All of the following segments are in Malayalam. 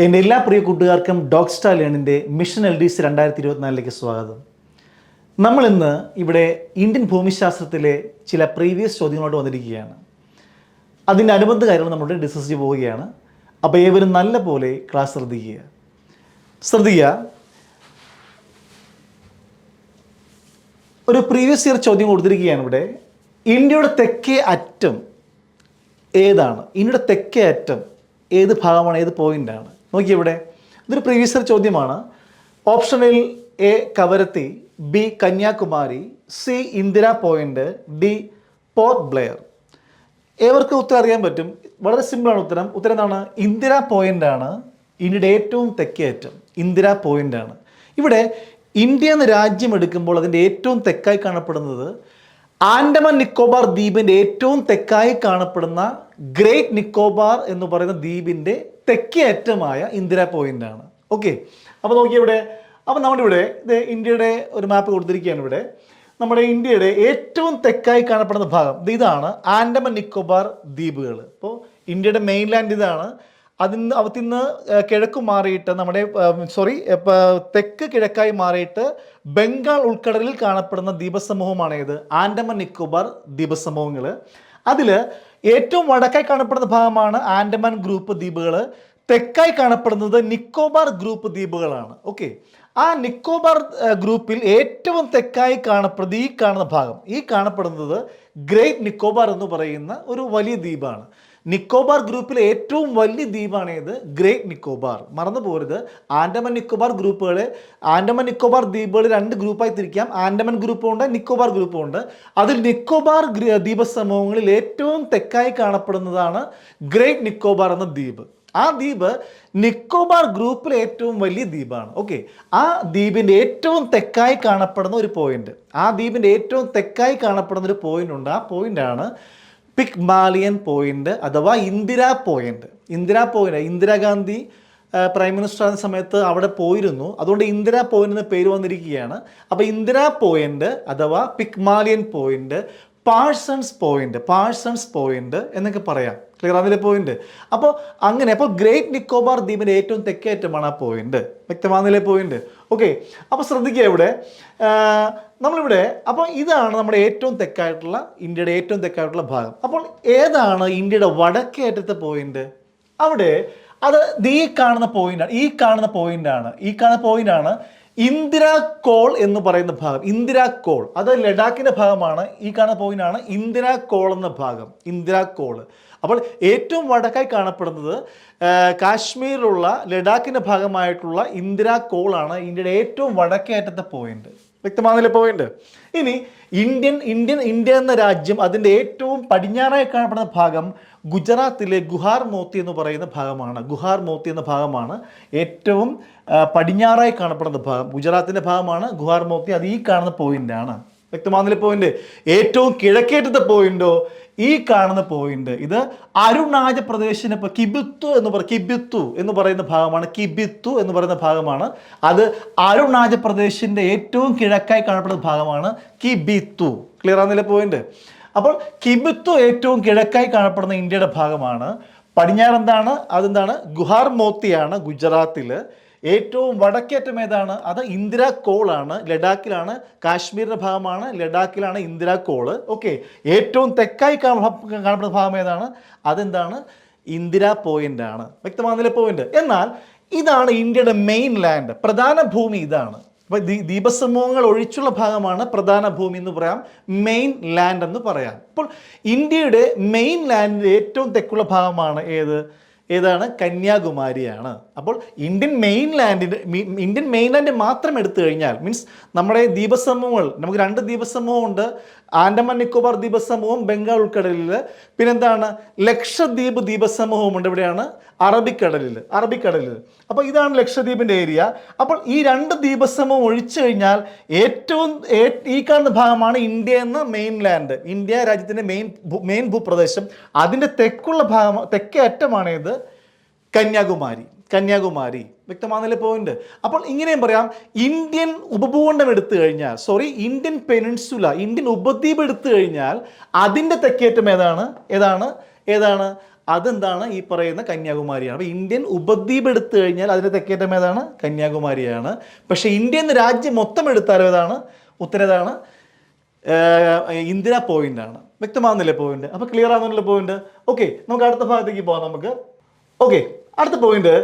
എൻ്റെ എല്ലാ പ്രിയ കൂട്ടുകാർക്കും ഡോഗ് സ്റ്റാർ ലേണിൻ്റെ മിഷൻ LDC 2024 സ്വാഗതം. നമ്മളിന്ന് ഇവിടെ ഇന്ത്യൻ ഭൂമിശാസ്ത്രത്തിലെ ചില പ്രീവിയസ് ചോദ്യങ്ങളോട് വന്നിരിക്കുകയാണ്. അതിൻ്റെ അനുബന്ധ കാര്യങ്ങൾ നമ്മളുടെ ഡിസ്കസ് ചെയ്ത് പോവുകയാണ്. അപ്പോൾ ഏവരും നല്ല പോലെ ക്ലാസ് ശ്രദ്ധിക്കുക. ഒരു പ്രീവിയസ് ഇയർ ചോദ്യം കൊടുത്തിരിക്കുകയാണ് ഇവിടെ. ഇന്ത്യയുടെ തെക്കേ അറ്റം ഏതാണ്? ഇന്ത്യയുടെ തെക്കേ അറ്റം ഏത് ഭാഗമാണ്, ഏത് പോയിൻ്റാണ്? നോക്കിയ ഇവിടെ ഇതൊരു പ്രീവിയസ് ഇയർ ചോദ്യമാണ്. ഓപ്ഷനിൽ A Kavaratti, B Kanyakumari, C Indira point, D port Blair. ഏവർക്കും ഉത്തരം അറിയാൻ പറ്റും. വളരെ സിമ്പിളാണ് ഉത്തരം. ഉത്തരം എന്താണ്? ഇന്ദിര പോയിൻ്റാണ് ഇന്ത്യയുടെ ഏറ്റവും തെക്കേ അറ്റം. ഇന്ദിര പോയിൻ്റാണ്. ഇവിടെ ഇന്ത്യ എന്ന രാജ്യം എടുക്കുമ്പോൾ അതിൻ്റെ ഏറ്റവും തെക്കായി കാണപ്പെടുന്നത് ആൻഡമാൻ നിക്കോബാർ ദ്വീപിൻ്റെ ഏറ്റവും തെക്കായി കാണപ്പെടുന്ന ഗ്രേറ്റ് നിക്കോബാർ എന്ന് പറയുന്ന ദ്വീപിൻ്റെ തെക്കേ അറ്റമായ ഇന്ദിര പോയിൻ്റാണ്. ഓക്കെ, അപ്പോൾ നോക്കിയ ഇവിടെ, അപ്പോൾ നമ്മുടെ ഇവിടെ ഇത് ഇന്ത്യയുടെ ഒരു മാപ്പ് കൊടുത്തിരിക്കുകയാണ്. ഇവിടെ നമ്മുടെ ഇന്ത്യയുടെ ഏറ്റവും തെക്കായി കാണപ്പെടുന്ന ഭാഗം ഇതാണ്, ആൻഡമാൻ നിക്കോബാർ ദ്വീപുകൾ. അപ്പോൾ ഇന്ത്യയുടെ മെയിൻലാൻഡ് ഇതാണ്. അവത്തിന്ന് കിഴക്ക് മാറിയിട്ട് തെക്ക് കിഴക്കായി മാറിയിട്ട് ബംഗാൾ ഉൾക്കടലിൽ കാണപ്പെടുന്ന ദ്വീപസമൂഹമാണ് ഇത്, ആൻഡമാൻ നിക്കോബാർ ദ്വീപസമൂഹങ്ങൾ. അതിൽ ഏറ്റവും വടക്കായി കാണപ്പെടുന്ന ഭാഗമാണ് ആൻഡമാൻ ഗ്രൂപ്പ് ദ്വീപുകൾ. തെക്കായി കാണപ്പെടുന്നത് നിക്കോബാർ ഗ്രൂപ്പ് ദ്വീപുകളാണ്. ഓക്കെ, ആ നിക്കോബാർ ഗ്രൂപ്പിൽ ഏറ്റവും തെക്കായി കാണപ്പെടുന്നത് ഗ്രേറ്റ് നിക്കോബാർ എന്ന് പറയുന്ന ഒരു വലിയ ദ്വീപാണ്. നിക്കോബാർ ഗ്രൂപ്പിലെ ഏറ്റവും വലിയ ദ്വീപാണ് ഏത്? ഗ്രേറ്റ് നിക്കോബാർ. മറന്നു പോരുത്, ആൻഡമാൻ നിക്കോബാർ ദ്വീപുകൾ രണ്ട് ഗ്രൂപ്പായി തിരിക്കാം. ആൻഡമാൻ ഗ്രൂപ്പും ഉണ്ട്, നിക്കോബാർ ഗ്രൂപ്പും ഉണ്ട്. അതിൽ നിക്കോബാർ ദ്വീപസമൂഹങ്ങളിൽ ഏറ്റവും തെക്കായി കാണപ്പെടുന്നതാണ് ഗ്രേറ്റ് നിക്കോബാർ എന്ന ദ്വീപ്. ആ ദ്വീപ് നിക്കോബാർ ഗ്രൂപ്പിലെ ഏറ്റവും വലിയ ദ്വീപാണ്. ഓക്കെ, ആ ദ്വീപിൻ്റെ ഏറ്റവും തെക്കായി കാണപ്പെടുന്ന ഒരു പോയിന്റ്, ഉണ്ട്. ആ പോയിന്റാണ് പിഗ്മാലിയൻ പോയിന്റ് അഥവാ Indira point. Indira Gandhi prime minister ആകുന്ന സമയത്ത് അവിടെ പോയിരുന്നു. അതുകൊണ്ട് ഇന്ദിരാ പോയിന്റ് എന്ന പേര് വന്നിരിക്കുകയാണ്. അപ്പോൾ ഇന്ദിരാ പോയിന്റ് അഥവാ പിഗ്മാലിയൻ പോയിന്റ്, പാഴ്സൺസ് പോയിന്റ് എന്നൊക്കെ പറയാം. ക്ലിയർ ആകുന്നില്ലേ പോയിന്റ്? അപ്പോൾ ഗ്രേറ്റ് നിക്കോബാർ ദ്വീപിൻ്റെ ഏറ്റവും തെക്കേറ്റമാണ് ആ പോയിന്റ്. വ്യക്തമാകുന്നില്ലേ പോയിന്റ്? ഓക്കെ, അപ്പോൾ ശ്രദ്ധിക്കുക ഇവിടെ നമ്മളിവിടെ, അപ്പോൾ ഇതാണ് നമ്മുടെ ഇന്ത്യയുടെ ഏറ്റവും തെക്കായിട്ടുള്ള ഭാഗം. അപ്പോൾ ഏതാണ് ഇന്ത്യയുടെ വടക്കേ അറ്റത്തെ പോയിന്റ്? അവിടെ അത് ഈ കാണുന്ന പോയിന്റാണ് ഇന്ദിരാ കോൾ എന്ന് പറയുന്ന ഭാഗം. ഇന്ദിരാ കോൾ അത് ലഡാക്കിൻ്റെ ഭാഗമാണ്. ഈ കാണുന്ന പോയിന്റാണ് ഇന്ദിരാ കോൾ എന്ന ഭാഗം. ഇന്ദിരാ കോൾ. അപ്പോൾ ഏറ്റവും വടക്കായി കാണപ്പെടുന്നത് കാശ്മീരിലുള്ള ലഡാക്കിൻ്റെ ഭാഗമായിട്ടുള്ള ഇന്ദിരാ കോളാണ് ഇന്ത്യയുടെ ഏറ്റവും വടക്കേ അറ്റത്തെ പോയിന്റ്. വ്യക്തമാകുന്നില്ല പോയിന്റ്? ഇനി ഇന്ത്യ എന്ന രാജ്യം അതിൻ്റെ ഏറ്റവും പടിഞ്ഞാറായി കാണപ്പെടുന്ന ഭാഗം ഗുജറാത്തിലെ ഗുഹാർ മോത്തി എന്ന് പറയുന്ന ഭാഗമാണ്. ഏറ്റവും പടിഞ്ഞാറായി കാണപ്പെടുന്ന ഭാഗം ഗുജറാത്തിൻ്റെ ഭാഗമാണ് ഗുഹാർ മോത്തി. അത് ഈ കാണുന്ന പോയിന്റാണ്. വ്യക്തമാകുന്നില്ല പോയിന്റ്? ഏറ്റവും കിഴക്കേറ്റത്തെ പോയിന്റോ ഈ കാണുന്ന പോയിന്റ്. ഇത് അരുണാചൽ പ്രദേശിന് കിബിത്തു എന്ന് പറയുന്ന ഭാഗമാണ്. അത് അരുണാചൽ പ്രദേശിന്റെ ഏറ്റവും കിഴക്കായി കാണപ്പെടുന്ന ഭാഗമാണ് കിബിത്തു. ക്ലിയർ ആകുന്നില്ല പോയിന്റ്? അപ്പോൾ കിബിത്തു ഏറ്റവും കിഴക്കായി കാണപ്പെടുന്ന ഇന്ത്യയുടെ ഭാഗമാണ്. പടിഞ്ഞാറ് അതെന്താണ്? ഗുഹാർ മോത്തിയാണ് ഗുജറാത്തിൽ. ഏറ്റവും വടക്കേറ്റം ഏതാണ്? അത് ഇന്ദിരാ കോളാണ്. ലഡാക്കിലാണ്, കാശ്മീരിൻ്റെ ഭാഗമാണ്. ലഡാക്കിലാണ് ഇന്ദിരാ കോള്. ഓക്കെ, ഏറ്റവും തെക്കായി കാണപ്പെടുന്ന ഭാഗം ഏതാണ്? അതെന്താണ്? ഇന്ദിരാ പോയിന്റ് ആണ്. വ്യക്തമാകുന്നില്ല പോയിന്റ്? എന്നാൽ ഇതാണ് ഇന്ത്യയുടെ മെയിൻ ലാൻഡ്, പ്രധാന ഭൂമി ഇതാണ്. അപ്പോൾ ദ്വീപസമൂഹങ്ങൾ ഒഴിച്ചുള്ള ഭാഗമാണ് പ്രധാന ഭൂമി എന്ന് പറയാം, മെയിൻ ലാൻഡ് എന്ന് പറയാം. അപ്പോൾ ഇന്ത്യയുടെ മെയിൻ ലാൻഡിൻ്റെ ഏറ്റവും തെക്കുള്ള ഭാഗമാണ് ഏതാണ്? കന്യാകുമാരിയാണ്. അപ്പോൾ ഇന്ത്യൻ മെയിൻലാൻഡ് മാത്രം എടുത്തു കഴിഞ്ഞാൽ, മീൻസ് നമ്മുടെ ദ്വീപസമൂഹങ്ങൾ, നമുക്ക് രണ്ട് ദ്വീപസമൂഹമുണ്ട്. ആൻഡമാൻ നിക്കോബാർ ദ്വീപസമൂഹം ബംഗാൾ ഉൾക്കടലിൽ, പിന്നെന്താണ് ലക്ഷദ്വീപ് ദ്വീപസമൂഹമുണ്ട്. എവിടെയാണ്? അറബിക്കടലിൽ. അപ്പോൾ ഇതാണ് ലക്ഷദ്വീപിൻ്റെ ഏരിയ. അപ്പോൾ ഈ രണ്ട് ദ്വീപസമൂഹം ഒഴിച്ചു കഴിഞ്ഞാൽ ഈ കാണുന്ന ഭാഗമാണ് ഇന്ത്യ എന്ന മെയിൻലാൻഡ്, ഇന്ത്യ രാജ്യത്തിൻ്റെ മെയിൻ ഭൂപ്രദേശം. അതിൻ്റെ തെക്കേ അറ്റമാണ് ഇത് കന്യാകുമാരി. വ്യക്തമാകുന്നില്ല പോയിന്റ്? അപ്പോൾ ഇങ്ങനെയും പറയാം, ഇന്ത്യൻ ഉപഭൂഖണ്ഡം എടുത്തു കഴിഞ്ഞാൽ, ഇന്ത്യൻ ഉപദ്വീപ് എടുത്തു കഴിഞ്ഞാൽ അതിൻ്റെ തെക്കേറ്റം ഏതാണ്? അതെന്താണ് ഈ പറയുന്ന കന്യാകുമാരിയാണ്. അപ്പോൾ ഇന്ത്യൻ ഉപദ്വീപ് എടുത്തു കഴിഞ്ഞാൽ അതിൻ്റെ തെക്കേറ്റം ഏതാണ്? കന്യാകുമാരിയാണ്. പക്ഷേ ഇന്ത്യ എന്ന രാജ്യം മൊത്തം എടുത്താലും ഏതാണ്? ഉത്തരേതാണ് ഇന്ദിര പോയിന്റാണ്. വ്യക്തമാകുന്നില്ലേ പോയിന്റ്? അപ്പോൾ ക്ലിയർ ആകുന്നില്ല പോയിന്റ്? ഓക്കെ, നമുക്ക് അടുത്ത ഭാഗത്തേക്ക് പോകാം. നമുക്ക് ഓക്കെ, അടുത്ത പോയിന്റ്,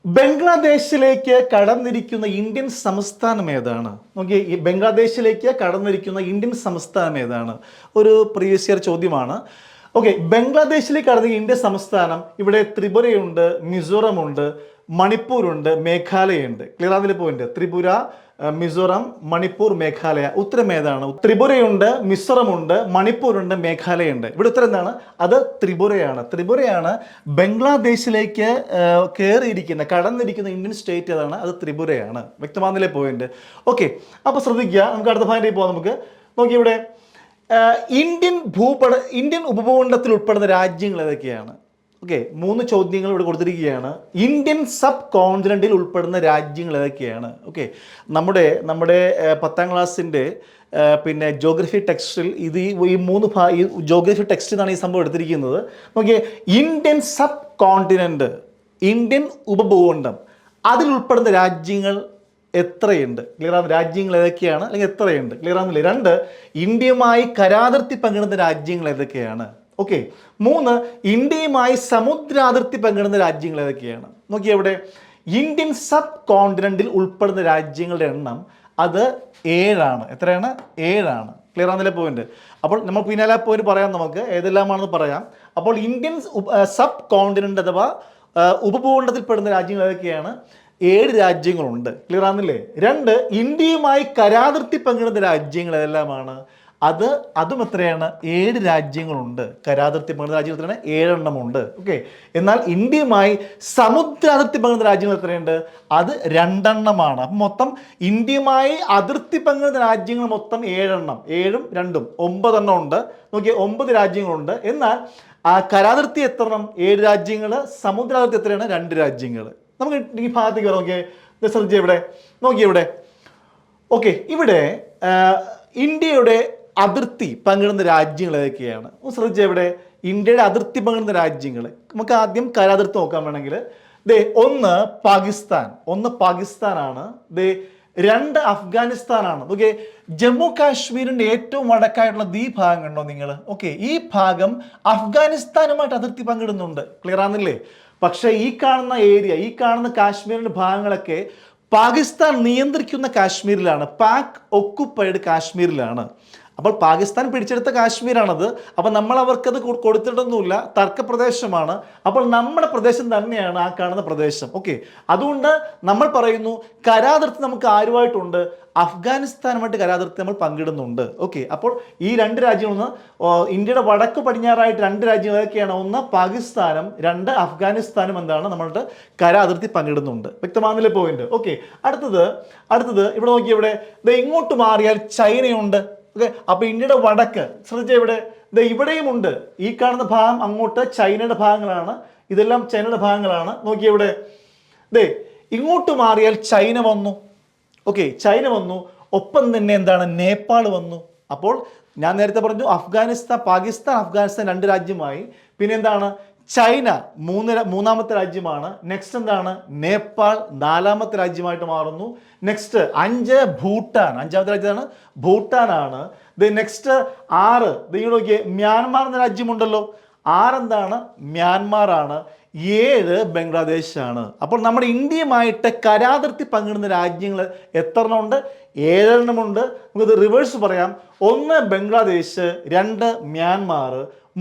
ബംഗ്ലാദേശിലേക്ക് കടന്നിരിക്കുന്ന ഇന്ത്യൻ സംസ്ഥാനം ഏതാണ്? നോക്കിയേ, ഈ ബംഗ്ലാദേശിലേക്ക് കടന്നിരിക്കുന്ന ഇന്ത്യൻ സംസ്ഥാനം ഏതാണ്? ഒരു പ്രീവിയസ് ഇയർ ചോദ്യമാണ്. ഓക്കെ, ബംഗ്ലാദേശിലേക്ക് കടന്ന ഇന്ത്യൻ സംസ്ഥാനം, ഇവിടെ ത്രിപുരയുണ്ട്, മിസോറം ഉണ്ട്, മണിപ്പൂരുണ്ട്, മേഘാലയുണ്ട്. ക്ലിയർ ആകുന്നില്ല പോയിന്റ്? ത്രിപുര, മിസോറം, മണിപ്പൂർ, മേഘാലയ. ഉത്തരം ഏതാണ്? ത്രിപുരയുണ്ട്, മിസോറമുണ്ട്, മണിപ്പൂരുണ്ട്, മേഘാലയുണ്ട്. ഇവിടെ ഉത്തരം എന്താണ്? അത് ത്രിപുരയാണ്. ത്രിപുരയാണ് ബംഗ്ലാദേശിലേക്ക് കടന്നിരിക്കുന്ന ഇന്ത്യൻ സ്റ്റേറ്റ് ഏതാണ്? അത് ത്രിപുരയാണ്. വ്യക്തമാകുന്നില്ലേ പോയിന്റ്? ഓക്കെ, അപ്പോൾ ശ്രദ്ധിക്കുക, നമുക്ക് അടുത്ത ഭാഗത്തേക്ക് പോകാം. നമുക്ക് നോക്കി, ഇവിടെ ഇന്ത്യൻ ഉപഭൂഖണ്ഡത്തിൽ ഉൾപ്പെടുന്ന രാജ്യങ്ങൾ ഏതൊക്കെയാണ്? ഓക്കെ, 3 ചോദ്യങ്ങൾ ഇവിടെ കൊടുത്തിരിക്കുകയാണ്. ഇന്ത്യൻ സബ് കോണ്ടിനെന്റിൽ ഉൾപ്പെടുന്ന രാജ്യങ്ങൾ ഏതൊക്കെയാണ്? ഓക്കെ, നമ്മുടെ 10ാം ക്ലാസ്സിൻ്റെ പിന്നെ ജോഗ്രഫി ടെക്സ്റ്റിൽ ഇത് ഈ 3 ജോഗ്രഫി ടെക്സ്റ്റിൽ നിന്നാണ് ഈ സംഭവം എടുത്തിരിക്കുന്നത്. നോക്കിയേ, ഇന്ത്യൻ സബ് കോണ്ടിനെന്റ്, ഇന്ത്യൻ ഉപഭൂഖണ്ഡം, അതിൽ ഉൾപ്പെടുന്ന രാജ്യങ്ങൾ എത്രയുണ്ട്? ക്ലിയർ ആകുന്ന രാജ്യങ്ങൾ ഏതൊക്കെയാണ്, അല്ലെങ്കിൽ എത്രയുണ്ട്? ക്ലിയർ ആകുന്നില്ലേ? 2, ഇന്ത്യയുമായി കരാതിർത്തി പങ്കിടുന്ന രാജ്യങ്ങൾ ഏതൊക്കെയാണ്? ഓക്കെ, 3, ഇന്ത്യയുമായി സമുദ്രാതിർത്തി പങ്കിടുന്ന രാജ്യങ്ങൾ ഏതൊക്കെയാണ്? നോക്കിയേ, ഇവിടെ ഇന്ത്യൻ സബ് കോണ്ടിനെന്റിൽ ഉൾപ്പെടുന്ന രാജ്യങ്ങളുടെ എണ്ണം അത് 7ആണ്. എത്രയാണ്? 7ആണ്. ക്ലിയർ ആകുന്നില്ല പോയിന്റ്? അപ്പോൾ നമ്മൾ പിന്നാലെ പോയിന്റ് പറയാം, നമുക്ക് ഏതെല്ലാമാണെന്ന് പറയാം. അപ്പോൾ ഇന്ത്യൻ സബ് കോണ്ടിനെന്റ് അഥവാ ഉപഭൂഖണ്ഡത്തിൽ പെടുന്ന രാജ്യങ്ങൾ ഏതൊക്കെയാണ്? 7 രാജ്യങ്ങളുണ്ട്. ക്ലിയർ ആകുന്നില്ലേ? 2, ഇന്ത്യയുമായി കരാതിർത്തി പങ്കിടുന്ന രാജ്യങ്ങൾ ഏതെല്ലാമാണ്? അതും എത്രയാണ്? 7 രാജ്യങ്ങളുണ്ട്. കരാതിർത്തി പങ്കിടുന്ന രാജ്യങ്ങൾ എത്രയാണ്? 7 എണ്ണമുണ്ട്. ഓക്കെ, എന്നാൽ ഇന്ത്യയുമായി സമുദ്രാതിർത്തി പങ്കിടുന്ന രാജ്യങ്ങൾ എത്രയുണ്ട്? അത് 2 എണ്ണമാണ്. അപ്പം മൊത്തം ഇന്ത്യയുമായി അതിർത്തി പങ്കിടുന്ന രാജ്യങ്ങൾ മൊത്തം 7 എണ്ണം. 7ഉം 2ഉം 9 എണ്ണം ഉണ്ട്. നോക്കിയേ, 9 രാജ്യങ്ങളുണ്ട്. എന്നാൽ കരാതിർത്തി എത്ര എണ്ണം? 7 രാജ്യങ്ങൾ. സമുദ്രാതിർത്തി എത്രയാണ്? 2 രാജ്യങ്ങൾ. നമുക്ക് ഈ ഭാഗത്തേക്ക് നോക്കിയേ, ശ്രദ്ധിച്ചേ, ഇവിടെ നോക്കിയേ, ഇവിടെ ഓക്കെ, ഇവിടെ ഇന്ത്യയുടെ അതിർത്തി പങ്കിടുന്ന രാജ്യങ്ങൾ ഏതൊക്കെയാണ്? ശ്രദ്ധിച്ചേ, ഇവിടെ ഇന്ത്യയുടെ അതിർത്തി പങ്കിടുന്ന രാജ്യങ്ങൾ. നമുക്ക് ആദ്യം കരാതിർത്തി നോക്കാൻ വേണമെങ്കിൽ, 1 പാകിസ്ഥാനാണ്. 2 അഫ്ഗാനിസ്ഥാനാണ്. ഓക്കെ, ജമ്മു കാശ്മീരിൻ്റെ ഏറ്റവും വടക്കായിട്ടുള്ള ഈ ഭാഗം കണ്ടോ നിങ്ങൾ? ഓക്കെ, ഈ ഭാഗം അഫ്ഗാനിസ്ഥാനുമായിട്ട് അതിർത്തി പങ്കിടുന്നുണ്ട്. ക്ലിയർ ആകുന്നില്ലേ? പക്ഷേ ഈ കാണുന്ന ഏരിയ, ഈ കാണുന്ന കാശ്മീരിൻ്റെ ഭാഗങ്ങളൊക്കെ പാകിസ്ഥാൻ നിയന്ത്രിക്കുന്ന കാശ്മീരിലാണ്, പാക് ഒക്കുപ്പൈഡ് കാശ്മീരിലാണ്. അപ്പോൾ പാകിസ്ഥാൻ പിടിച്ചെടുത്ത കാശ്മീരാണത്. അപ്പോൾ നമ്മൾ അവർക്കത് കൊടുത്തിട്ടൊന്നുമില്ല, തർക്കപ്രദേശമാണ്. അപ്പോൾ നമ്മുടെ പ്രദേശം തന്നെയാണ് ആ കാണുന്ന പ്രദേശം. ഓക്കെ, അതുകൊണ്ട് നമ്മൾ പറയുന്നു കരാതിർത്തി നമുക്ക് ആരുമായിട്ടുണ്ട്? അഫ്ഗാനിസ്ഥാനുമായിട്ട് കരാതിർത്തി നമ്മൾ പങ്കിടുന്നുണ്ട്. ഓക്കെ, അപ്പോൾ ഈ 2 രാജ്യങ്ങളൊന്ന് ഇന്ത്യയുടെ വടക്ക് പടിഞ്ഞാറായിട്ട് 2 രാജ്യങ്ങൾ ഏതൊക്കെയാണ്? 1 പാകിസ്ഥാനും 2 അഫ്ഗാനിസ്ഥാനും എന്താണ് നമ്മളുടെ കരാതിർത്തി പങ്കിടുന്നുണ്ട്. വ്യക്തമാകുന്നില്ലേ പോയിന്റ്? ഓക്കെ, അടുത്തത് ഇവിടെ നോക്കി, ഇവിടെ ഇങ്ങോട്ട് മാറിയാൽ ചൈനയുണ്ട്. ഓക്കെ, അപ്പോൾ ഇന്ത്യയുടെ വടക്ക് ശ്രദ്ധിച്ചാൽ ഇവിടെ ഇവിടെയും ഉണ്ട്. ഈ കാണുന്ന ഭാഗം അങ്ങോട്ട് ചൈനയുടെ ഭാഗങ്ങളാണ്. ഇതെല്ലാം ചൈനയുടെ ഭാഗങ്ങളാണ്. നോക്കിയേ, ഇവിടെ ഇങ്ങോട്ട് മാറിയാൽ ചൈന വന്നു. ഓക്കെ, ചൈന വന്നു. ഒപ്പം തന്നെ എന്താണ്? നേപ്പാൾ വന്നു. അപ്പോൾ ഞാൻ നേരത്തെ പറഞ്ഞു പാകിസ്ഥാൻ അഫ്ഗാനിസ്ഥാൻ 2 രാജ്യമായി. പിന്നെ എന്താണ്? ചൈന മൂന്നാമത്തെ രാജ്യമാണ്. നെക്സ്റ്റ് എന്താണ്? നേപ്പാൾ 4ാമത്തെ രാജ്യമായിട്ട് മാറുന്നു. നെക്സ്റ്റ് 5 ഭൂട്ടാൻ, 5ാമത്തെ രാജ്യമാണ് ഭൂട്ടാനാണ്. നെക്സ്റ്റ് 6 നിങ്ങൾ നോക്കിയേ, മ്യാൻമാർ എന്ന രാജ്യമുണ്ടല്ലോ. 6 എന്താണ്? മ്യാൻമാർ ആണ്. 7 ബംഗ്ലാദേശ് ആണ്. അപ്പോൾ നമ്മുടെ ഇന്ത്യയുമായിട്ട് കരാതിർത്തി പങ്കിടുന്ന രാജ്യങ്ങൾ എത്ര എണ്ണമുണ്ട്? 7 എണ്ണമുണ്ട്. നമുക്കത് റിവേഴ്സ് പറയാം. 1 ബംഗ്ലാദേശ്, 2 മ്യാൻമാർ,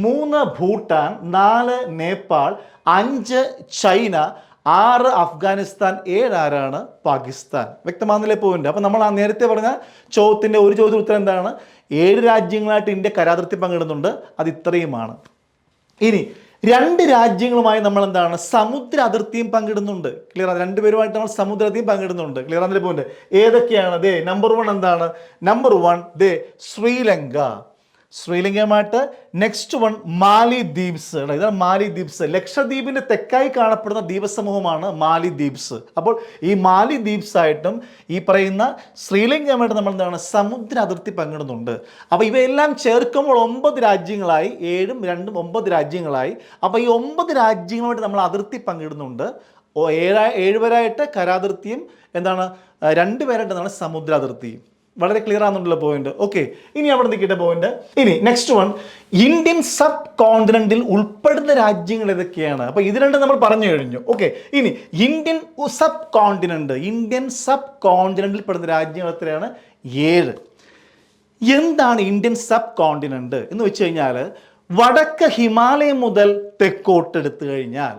3 ഭൂട്ടാൻ, 4 നേപ്പാൾ, 5 ചൈന, 6 അഫ്ഗാനിസ്ഥാൻ, 7 ആരാണ്? പാകിസ്ഥാൻ. വ്യക്തമാകുന്നില്ലേ പോയിന്റ്? അപ്പം നമ്മൾ ആ നേരത്തെ പറഞ്ഞ ചോദ്യത്തിൻ്റെ ഒരു ചോദ്യത്തിന് ഉത്തരം എന്താണ്? 7 രാജ്യങ്ങളായിട്ട് ഇന്ത്യ കരാതിർത്തി പങ്കിടുന്നുണ്ട്. അത് ഇത്രയുമാണ്. ഇനി 2 രാജ്യങ്ങളുമായി നമ്മൾ എന്താണ്? സമുദ്ര അതിർത്തിയും പങ്കിടുന്നുണ്ട്. ക്ലിയർ ആണ്? 2 പേരുമായിട്ട് നമ്മൾ സമുദ്ര അതിർത്തിയും പങ്കിടുന്നുണ്ട്. ക്ലിയർ ആണെന്നില്ലേ പോയിന്റ്? ഏതൊക്കെയാണ്? നമ്പർ 1 എന്താണ്? നമ്പർ 1 ശ്രീലങ്ക. ശ്രീലങ്കയുമായിട്ട്. നെക്സ്റ്റ് വൺ മാലിദ്വീപ്സ്. ഇതാണ് മാലിദ്വീപ്സ്. ലക്ഷദ്വീപിന്റെ തെക്കായി കാണപ്പെടുന്ന ദ്വീപസമൂഹമാണ് മാലിദ്വീപ്സ്. അപ്പോൾ ഈ മാലിദ്വീപ്സ് ആയിട്ടും ഈ പറയുന്ന ശ്രീലങ്കയുമായിട്ട് നമ്മൾ എന്താണ് സമുദ്ര അതിർത്തി പങ്കിടുന്നുണ്ട്. അപ്പോൾ ഇവയെല്ലാം ചേർക്കുമ്പോൾ 9 രാജ്യങ്ങളായി. 7ഉം 2ഉം 9 രാജ്യങ്ങളായി. അപ്പോൾ ഈ 9 രാജ്യങ്ങളുമായിട്ട് നമ്മൾ അതിർത്തി പങ്കിടുന്നുണ്ട്. 7 പേരായിട്ട് കരാതിർത്തിയും എന്താണ് 2 പേരായിട്ട് എന്താണ് സമുദ്രാതിർത്തി. വളരെ ക്ലിയർ ആണെന്നുള്ള പോയിന്റ്. ഓക്കെ, ഇനി അവിടെ നിൽക്കിட்ட പോയിന്റ്. ഇനി നെക്സ്റ്റ് വൺ, ഇന്ത്യൻ സബ് കോണ്ടിനെന്റിൽ ഉൾപ്പെടുന്ന രാജ്യങ്ങൾ ഏതൊക്കെയാണ്? അപ്പൊ ഇത് രണ്ടും നമ്മൾ പറഞ്ഞു കഴിഞ്ഞു. ഓക്കെ, ഇനി ഇന്ത്യൻ സബ് കോണ്ടിനെന്റിൽ പെടുന്ന രാജ്യങ്ങൾ എത്രയാണ്? 7. എന്താണ് ഇന്ത്യൻ സബ് കോണ്ടിനെന്റ് എന്ന് വെച്ച് കഴിഞ്ഞാൽ, വടക്ക് ഹിമാലയം മുതൽ തെക്കോട്ട് എടുത്തു കഴിഞ്ഞാൽ,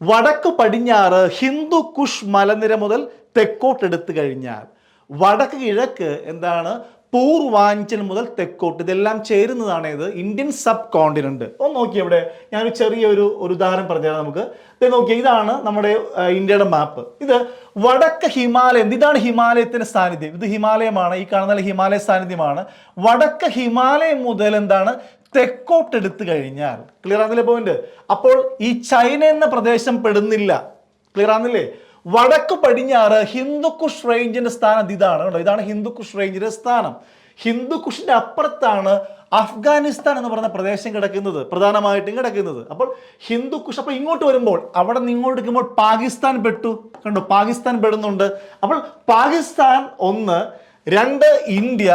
വടക്ക് പടിഞ്ഞാറ് ഹിന്ദു കുഷ് മലനിര മുതൽ തെക്കോട്ട് എടുത്തു കഴിഞ്ഞാൽ, വടക്ക് കിഴക്ക് എന്താണ് പൂർവാഞ്ചൽ മുതൽ തെക്കോട്ട്, ഇതെല്ലാം ചേരുന്നതാണ് ഇത് ഇന്ത്യൻ സബ് കോണ്ടിനെന്റ്. ഒന്ന് നോക്കിയേ, ഇവിടെ ഞാനൊരു ചെറിയൊരു ഉദാഹരണം പറഞ്ഞുതരാം നമുക്ക്. ഇത് നോക്കിയാൽ ഇതാണ് നമ്മുടെ ഇന്ത്യയുടെ മാപ്പ്. ഇത് വടക്ക് ഹിമാലയം, ഇതാണ് ഹിമാലയത്തിന്റെ സാന്നിധ്യം. ഇത് ഹിമാലയമാണ്, ഈ കാണുന്ന ഹിമാലയ സാന്നിധ്യമാണ്. വടക്ക് ഹിമാലയം മുതൽ എന്താണ് തെക്കോട്ട് എടുത്തു കഴിഞ്ഞാൽ, ക്ലിയർ ആണെന്നില്ലേ പോയിന്റ്? അപ്പോൾ ഈ ചൈന എന്ന പ്രദേശം പെടുന്നില്ല. ക്ലിയർ ആണെന്നില്ലേ? വടക്ക് പടിഞ്ഞാറ് ഹിന്ദുക്കുഷ് റേഞ്ചിന്റെ സ്ഥാനം ഇതാണ് കേട്ടോ. ഇതാണ് ഹിന്ദുക്കുഷ് റേഞ്ചിന്റെ സ്ഥാനം. ഹിന്ദുക്കുഷിന്റെ അപ്പുറത്താണ് അഫ്ഗാനിസ്ഥാൻ എന്ന് പറയുന്ന പ്രദേശം കിടക്കുന്നത്, പ്രധാനമായിട്ടും കിടക്കുന്നത്. അപ്പോൾ ഹിന്ദുക്കുഷ്, അപ്പോൾ ഇങ്ങോട്ട് വരുമ്പോൾ അവിടെ നിന്ന് ഇങ്ങോട്ട് എടുക്കുമ്പോൾ പാകിസ്ഥാൻ പെട്ടു. കണ്ടോ, പാകിസ്ഥാൻ പെടുന്നുണ്ട്. അപ്പോൾ പാകിസ്ഥാൻ 1, 2 ഇന്ത്യ,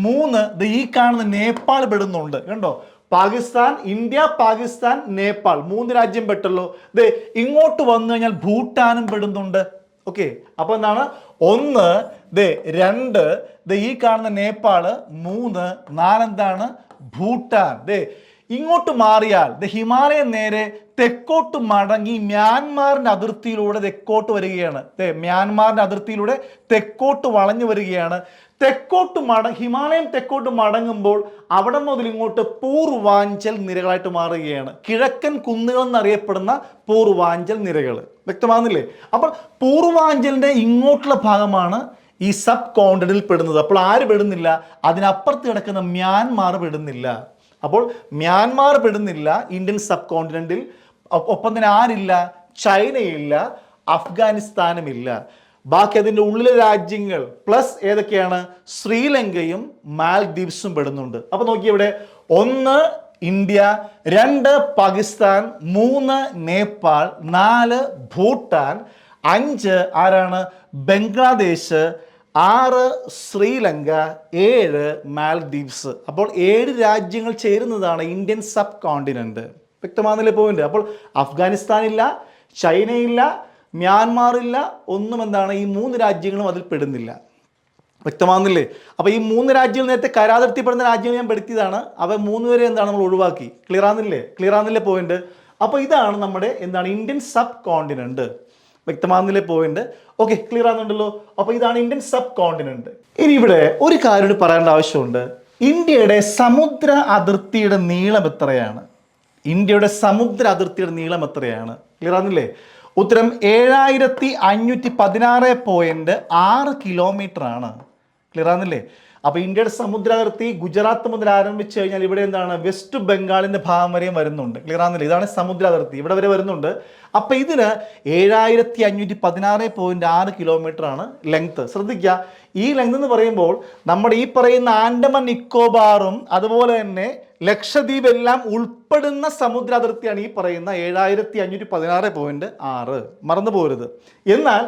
3 ഈ കാണുന്ന നേപ്പാൾ പെടുന്നുണ്ട്. കണ്ടോ, പാകിസ്ഥാൻ, ഇന്ത്യ, പാകിസ്ഥാൻ, നേപ്പാൾ 3 രാജ്യം പെട്ടല്ലോ. ഇങ്ങോട്ട് വന്നു കഴിഞ്ഞാൽ ഭൂട്ടാനും പെടുന്നുണ്ട്. ഓക്കെ, അപ്പൊ എന്താണ് 1, 2 ഈ കാണുന്ന നേപ്പാള്, 3, 4 എന്താണ് ഭൂട്ടാൻ. ഇങ്ങോട്ട് മാറിയാൽ ഹിമാലയം നേരെ തെക്കോട്ട് മടങ്ങി മ്യാൻമാറിന്റെ അതിർത്തിയിലൂടെ തെക്കോട്ട് വരികയാണ്. മ്യാൻമാറിന്റെ അതിർത്തിയിലൂടെ തെക്കോട്ട് വളഞ്ഞു വരികയാണ്. ഹിമാലയം തെക്കോട്ട് മടങ്ങുമ്പോൾ അവിടെ മുതൽ ഇങ്ങോട്ട് പൂർവാഞ്ചൽ നിരകളായിട്ട് മാറുകയാണ്. കിഴക്കൻ കുന്നുകൾ എന്നറിയപ്പെടുന്ന പൂർവാഞ്ചൽ നിരകൾ. വ്യക്തമാകുന്നില്ലേ? അപ്പോൾ പൂർവാഞ്ചലിന്റെ ഇങ്ങോട്ടുള്ള ഭാഗമാണ് ഈ സബ് കോണ്ടിനെന്റിൽ പെടുന്നത്. അപ്പോൾ ആര് പെടുന്നില്ല? അതിനപ്പുറത്ത് കിടക്കുന്ന മ്യാൻമാർ പെടുന്നില്ല. അപ്പോൾ മ്യാൻമാർ പെടുന്നില്ല ഇന്ത്യൻ സബ് കോണ്ടിനെന്റിൽ. ഒപ്പം തന്നെ ആരില്ല? ചൈനയില്ല, അഫ്ഗാനിസ്ഥാനുമില്ല. ബാക്കി അതിൻ്റെ ഉള്ളിലെ രാജ്യങ്ങൾ പ്ലസ് ഏതൊക്കെയാണ്? ശ്രീലങ്കയും മാൽദ്വീപ്സും പെടുന്നുണ്ട്. അപ്പൊ നോക്കി, ഇവിടെ 1 ഇന്ത്യ, 2 പാകിസ്ഥാൻ, 3 നേപ്പാൾ, 4 ഭൂട്ടാൻ, 5 ആരാണ്? ബംഗ്ലാദേശ്, 6 ശ്രീലങ്ക, 7 മാൽദ്വീപ്സ്. അപ്പോൾ 7 രാജ്യങ്ങൾ ചേരുന്നതാണ് ഇന്ത്യൻ സബ് കോണ്ടിനെന്റ്. വ്യക്തമാകുന്നില്ലേ പോയിന്റ്? അപ്പോൾ അഫ്ഗാനിസ്ഥാൻ ഇല്ല, ചൈനയില്ല, മ്യാൻമാർ ഇല്ല, ഒന്നും എന്താണ് ഈ 3 രാജ്യങ്ങളും അതിൽ പെടുന്നില്ല. വ്യക്തമാകുന്നില്ലേ? അപ്പോൾ ഈ 3 രാജ്യങ്ങൾ നേരത്തെ കരാതിർത്തിപ്പെടുന്ന രാജ്യങ്ങൾ ഞാൻ പെടുത്തിയതാണ്. അവ 3 പേരെ എന്താണ് നമ്മൾ ഒഴിവാക്കി. ക്ലിയർ ആകുന്നില്ലേ പോയിന്റ്? അപ്പോൾ ഇതാണ് നമ്മുടെ എന്താണ് ഇന്ത്യൻ സബ് കോണ്ടിനെന്റ്. വ്യക്തമാകുന്നില്ലേ പോയിന്റ്? ഓക്കെ, ക്ലിയർ ആകുന്നുണ്ടല്ലോ? അപ്പോൾ ഇതാണ് ഇന്ത്യൻ സബ് കോണ്ടിനെന്റ്. ഇനി ഇവിടെ ഒരു കാര്യം പറയേണ്ട ആവശ്യമുണ്ട്. ഇന്ത്യയുടെ സമുദ്ര അതിർത്തിയുടെ നീളം എത്രയാണ്? ക്ലിയർ ആകുന്നില്ലേ? ഉത്തരം 7516.6 കിലോമീറ്റർ ആണ്. ക്ലിയർ ആകുന്നില്ലേ? അപ്പോൾ ഇന്ത്യയുടെ സമുദ്ര അതിർത്തി ഗുജറാത്ത് മുതൽ ആരംഭിച്ചു കഴിഞ്ഞാൽ ഇവിടെ എന്താണ് വെസ്റ്റ് ബംഗാളിന്റെ ഭാഗം വരെയും വരുന്നുണ്ട്. ക്ലിയർ ആകുന്നില്ല? ഇതാണ് സമുദ്ര അതിർത്തി, ഇവിടെ വരെ വരുന്നുണ്ട്. അപ്പൊ ഇതിന് 7516.6 കിലോമീറ്റർ ആണ് ലെങ്ത്. ശ്രദ്ധിക്കുക, ഈ ലെങ്ത് എന്ന് പറയുമ്പോൾ നമ്മുടെ ഈ പറയുന്ന ആൻഡമാൻ നിക്കോബാറും അതുപോലെ തന്നെ ലക്ഷദ്വീപ് എല്ലാം ഉൾപ്പെടുന്ന സമുദ്ര അതിർത്തിയാണ് ഈ പറയുന്ന 7516.6. മറന്നു പോകരുത്. എന്നാൽ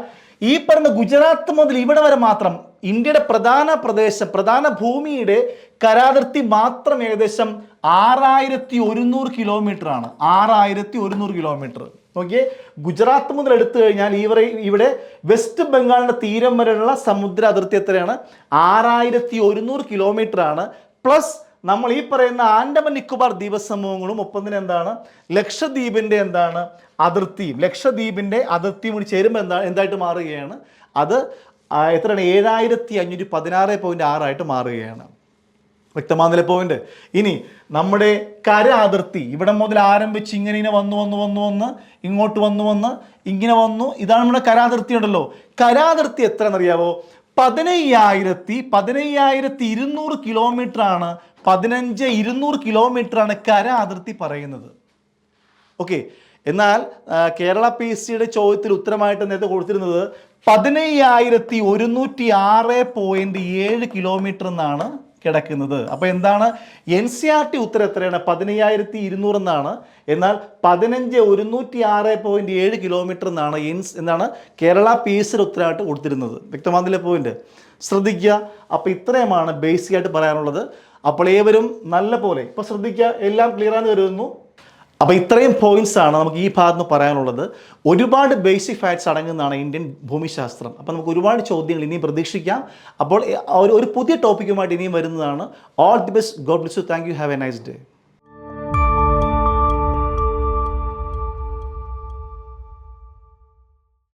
ഈ പറഞ്ഞ ഗുജറാത്ത് മുതൽ ഇവിടെ വരെ മാത്രം ഇന്ത്യയുടെ പ്രധാന ഭൂമിയുടെ കരാതിർത്തി മാത്രം ഏകദേശം 6100 കിലോമീറ്റർ ആണ്. 6100 കിലോമീറ്റർ. നോക്കിയേ, ഗുജറാത്ത് മുതൽ എടുത്തു കഴിഞ്ഞാൽ ഇവിടെ വെസ്റ്റ് ബംഗാളിന്റെ തീരം വരെയുള്ള സമുദ്ര അതിർത്തി എത്രയാണ്? 6100 കിലോമീറ്റർ ആണ്. പ്ലസ് നമ്മൾ ഈ പറയുന്ന ആൻഡമാൻ നിക്കോബാർ ദ്വീപസമൂഹങ്ങളും ഒപ്പം തന്നെ എന്താണ് ലക്ഷദ്വീപിന്റെ എന്താണ് അതിർത്തിയും കൂടി ചേരുമ്പോൾ എന്തായിട്ട് മാറുകയാണ്? അത് എത്രയാണ്? 7516.6 ആയിട്ട് മാറുകയാണ്. വ്യക്തമാകുന്നില്ല പോയിന്റ്? ഇനി നമ്മുടെ കര അതിർത്തി ഇവിടെ മുതൽ ആരംഭിച്ച് ഇങ്ങനെ വന്ന് ഇങ്ങോട്ട് വന്ന് ഇങ്ങനെ വന്നു. ഇതാണ് നമ്മുടെ കരാതിർത്തി ഉണ്ടല്ലോ. കരാതിർത്തി എത്രയെന്നറിയാവോ? 15,200 കിലോമീറ്റർ ആണ് 200 കിലോമീറ്ററാണ് കര അതിർത്തി പറയുന്നത്. ഓക്കെ, എന്നാൽ കേരള PSCയുടെ ചോദ്യത്തിൽ ഉത്തരമായിട്ട് നേരത്തെ കൊടുത്തിരുന്നത് 15,106.7 കിലോമീറ്റർ എന്നാണ് കിടക്കുന്നത്. അപ്പോൾ എന്താണ് NCERT ഉത്തരം എത്രയാണ്? 15,200 എന്നാണ്. എന്നാൽ 15,106.7 കിലോമീറ്റർ എന്നാണ് എന്താണ് കേരള PSCയുടെ ഉത്തരമായിട്ട് കൊടുത്തിരുന്നത്. വ്യക്തമാകുന്നില്ല പോയിന്റ്? ശ്രദ്ധിക്കുക. അപ്പോൾ ഇത്രയുമാണ് ബേസിക് ആയിട്ട് പറയാനുള്ളത്. അപ്പോൾ ഏവരും നല്ല പോലെ ഇപ്പോൾ ശ്രദ്ധിക്കുക, എല്ലാം ക്ലിയർ ആണെന്ന് കരുതുന്നു. അപ്പോൾ ഇത്രയും പോയിന്റ്സ് ആണ് നമുക്ക് ഈ ഭാഗത്ത് നിന്ന് പറയാനുള്ളത്. ഒരുപാട് ബേസിക് ഫാക്ട്സ് അടങ്ങുന്നതാണ് ഇന്ത്യൻ ഭൂമിശാസ്ത്രം. അപ്പോൾ നമുക്ക് ഒരുപാട് ചോദ്യങ്ങൾ ഇനിയും പ്രതീക്ഷിക്കാം. അപ്പോൾ ഒരു പുതിയ ടോപ്പിക്കുമായിട്ട് ഇനിയും വരുന്നതാണ്. All the best. God bless you. Thank you. Have A nice day.